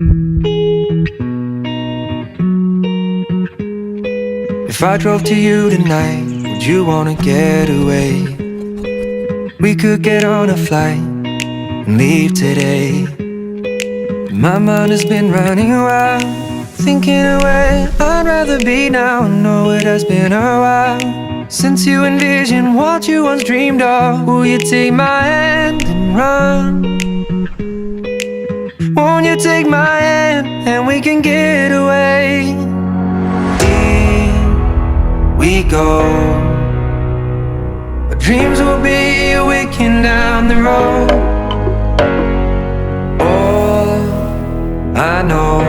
If I drove to you tonight, would you wanna get away? We could get on a flight and leave today. My mind has been running wild, thinking of where I'd rather be now. I know it has been a while since you envisioned what you once dreamed of. Will you take my hand and run? Won't you take my hand and we can get away? Here we go. Our dreams will be a weekend down the road. All I know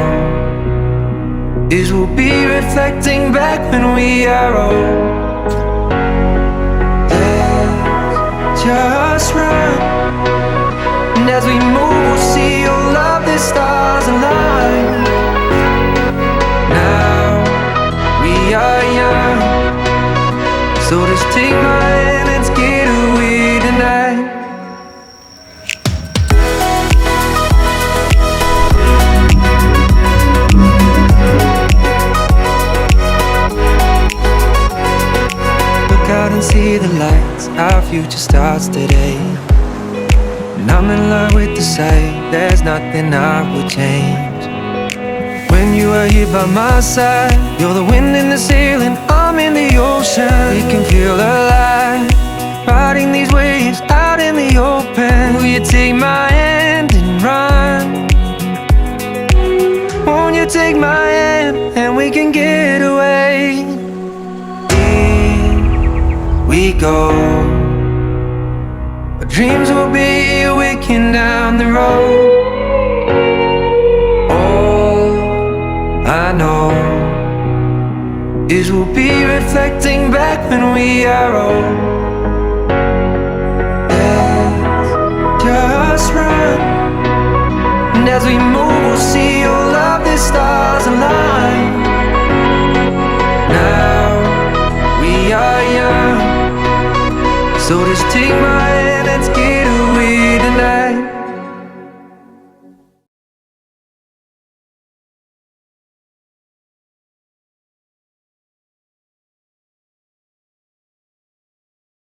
is we'll be reflecting back when we are old. Let's just run, and as we move we'll see all of the stars align. Now we are young, so just take my hand, let's get away tonight. Out and see the lights, our future starts today. And I'm in love with the sight, there's nothing I would change. When you are here by my side, you're the wind in the sail and I'm in the ocean. We can feel alive, riding these waves out in the open. Will you take my hand and run? Won't you take my hand and we can get away? We go. Our dreams will be a weekend down the road. All I know is we'll be reflecting back when we are old. Let's just run, and as we move we'll see all of the stars align. Now we are young, so just take my